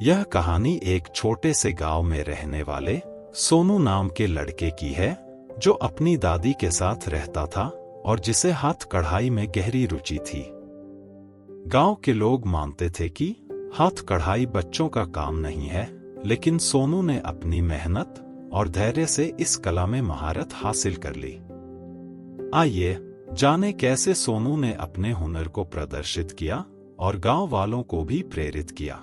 यह कहानी एक छोटे से गांव में रहने वाले सोनू नाम के लड़के की है, जो अपनी दादी के साथ रहता था और जिसे हाथ कढ़ाई में गहरी रुचि थी। गांव के लोग मानते थे कि हाथ कढ़ाई बच्चों का काम नहीं है, लेकिन सोनू ने अपनी मेहनत और धैर्य से इस कला में महारत हासिल कर ली। आइए जाने कैसे सोनू ने अपने हुनर को प्रदर्शित किया और गांव वालों को भी प्रेरित किया।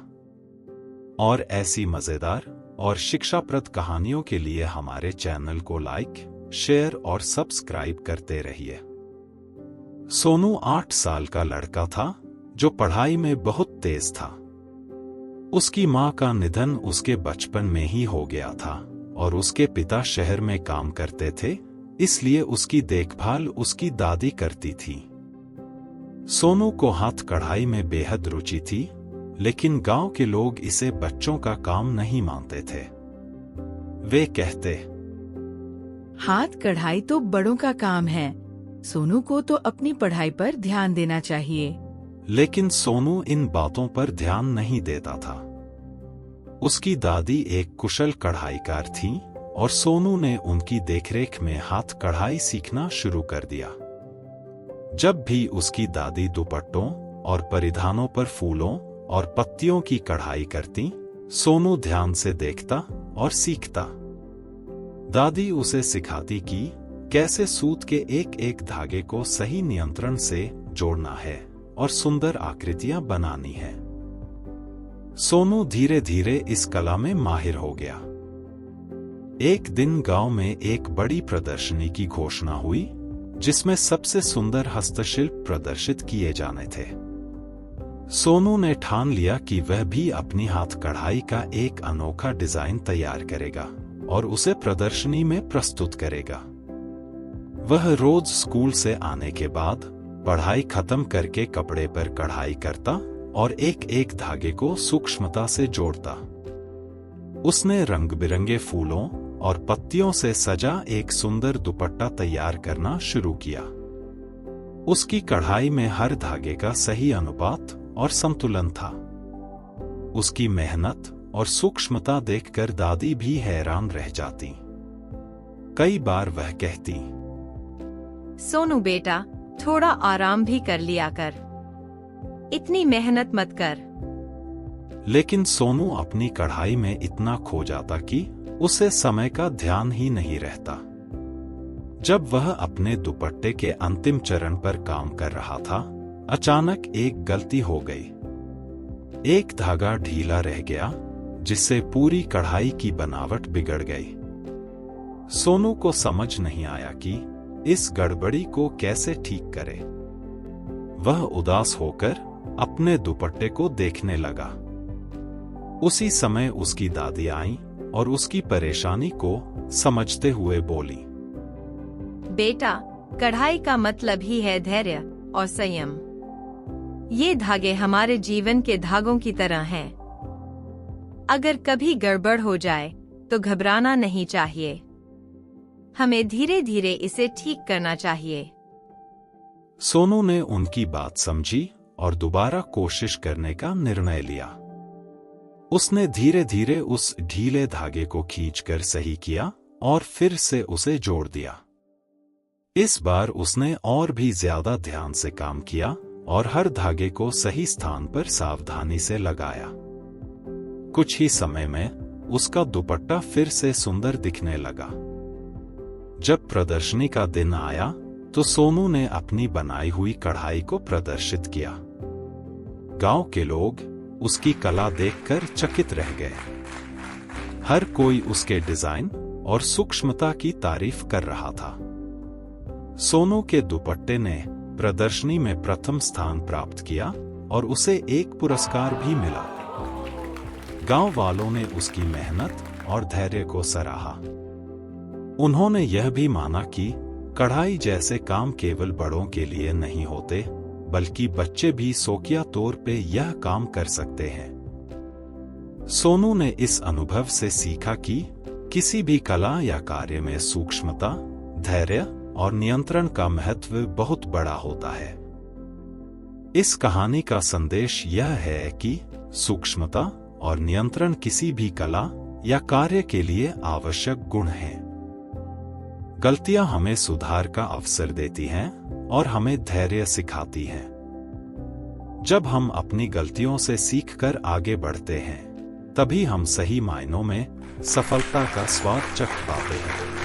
और ऐसी मजेदार और शिक्षाप्रद कहानियों के लिए हमारे चैनल को लाइक, शेयर और सब्सक्राइब करते रहिए। सोनू 8 साल का लड़का था जो पढ़ाई में बहुत तेज था। उसकी मां का निधन उसके बचपन में ही हो गया था और उसके पिता शहर में काम करते थे, इसलिए उसकी देखभाल उसकी दादी करती थी। सोनू को हाथ कढ़ाई में बेहद रुचि थी, लेकिन गांव के लोग इसे बच्चों का काम नहीं मानते थे। वे कहते, हाथ कढ़ाई तो बड़ों का काम है, सोनू को तो अपनी पढ़ाई पर ध्यान देना चाहिए। लेकिन सोनू इन बातों पर ध्यान नहीं देता था। उसकी दादी एक कुशल कढ़ाईकार थी और सोनू ने उनकी देखरेख में हाथ कढ़ाई सीखना शुरू कर दिया। जब भी उसकी दादी दुपट्टों और परिधानों पर फूलों और पत्तियों की कढ़ाई करती, सोनू ध्यान से देखता और सीखता। दादी उसे सिखाती कि कैसे सूत के एक एक धागे को सही नियंत्रण से जोड़ना है और सुंदर आकृतियां बनानी है। सोनू धीरे धीरे इस कला में माहिर हो गया। एक दिन गांव में एक बड़ी प्रदर्शनी की घोषणा हुई, जिसमें सबसे सुंदर हस्तशिल्प प्रदर्शित किए जाने थे। सोनू ने ठान लिया कि वह भी अपनी हाथ कढ़ाई का एक अनोखा डिजाइन तैयार करेगा और उसे प्रदर्शनी में प्रस्तुत करेगा। वह रोज स्कूल से आने के बाद पढ़ाई खत्म करके कपड़े पर कढ़ाई करता और एक एक धागे को सूक्ष्मता से जोड़ता। उसने रंग बिरंगे फूलों और पत्तियों से सजा एक सुंदर दुपट्टा तैयार करना शुरू किया। उसकी कढ़ाई में हर धागे का सही अनुपात और संतुलन था। उसकी मेहनत और सूक्ष्मता देखकर दादी भी हैरान रह जाती। कई बार वह कहती, सोनू बेटा, थोड़ा आराम भी कर लिया कर, इतनी मेहनत मत कर। लेकिन सोनू अपनी कढ़ाई में इतना खो जाता कि उसे समय का ध्यान ही नहीं रहता। जब वह अपने दुपट्टे के अंतिम चरण पर काम कर रहा था, अचानक एक गलती हो गई। एक धागा ढीला रह गया, जिससे पूरी कढ़ाई की बनावट बिगड़ गई। सोनू को समझ नहीं आया कि इस गड़बड़ी को कैसे ठीक करे। वह उदास होकर अपने दुपट्टे को देखने लगा। उसी समय उसकी दादी आई और उसकी परेशानी को समझते हुए बोली, बेटा, कढ़ाई का मतलब ही है धैर्य और संयम। ये धागे हमारे जीवन के धागों की तरह हैं। अगर कभी गड़बड़ हो जाए तो घबराना नहीं चाहिए। हमें धीरे धीरे इसे ठीक करना चाहिए। सोनू ने उनकी बात समझी और दोबारा कोशिश करने का निर्णय लिया। उसने धीरे धीरे उस ढीले धागे को खींचकर सही किया और फिर से उसे जोड़ दिया। इस बार उसने और भी ज्यादा ध्यान से काम किया और हर धागे को सही स्थान पर सावधानी से लगाया। कुछ ही समय में उसका दुपट्टा फिर से सुंदर दिखने लगा। जब प्रदर्शनी का दिन आया तो सोनू ने अपनी बनाई हुई कढ़ाई को प्रदर्शित किया। गांव के लोग उसकी कला देखकर चकित रह गए। हर कोई उसके डिजाइन और सूक्ष्मता की तारीफ कर रहा था। सोनू के दुपट्टे ने प्रदर्शनी में प्रथम स्थान प्राप्त किया और उसे एक पुरस्कार भी मिला। गांव वालों ने उसकी मेहनत और धैर्य को सराहा। उन्होंने यह भी माना कि कढ़ाई जैसे काम केवल बड़ों के लिए नहीं होते, बल्कि बच्चे भी शौकिया तौर पे यह काम कर सकते हैं। सोनू ने इस अनुभव से सीखा कि किसी भी कला या कार्य में सूक्ष्मता, धैर्य और नियंत्रण का महत्व बहुत बड़ा होता है। इस कहानी का संदेश यह है कि सूक्ष्मता और नियंत्रण किसी भी कला या कार्य के लिए आवश्यक गुण हैं। गलतियां हमें सुधार का अवसर देती हैं और हमें धैर्य सिखाती हैं। जब हम अपनी गलतियों से सीखकर आगे बढ़ते हैं, तभी हम सही मायनों में सफलता का स्वाद चख पाते हैं।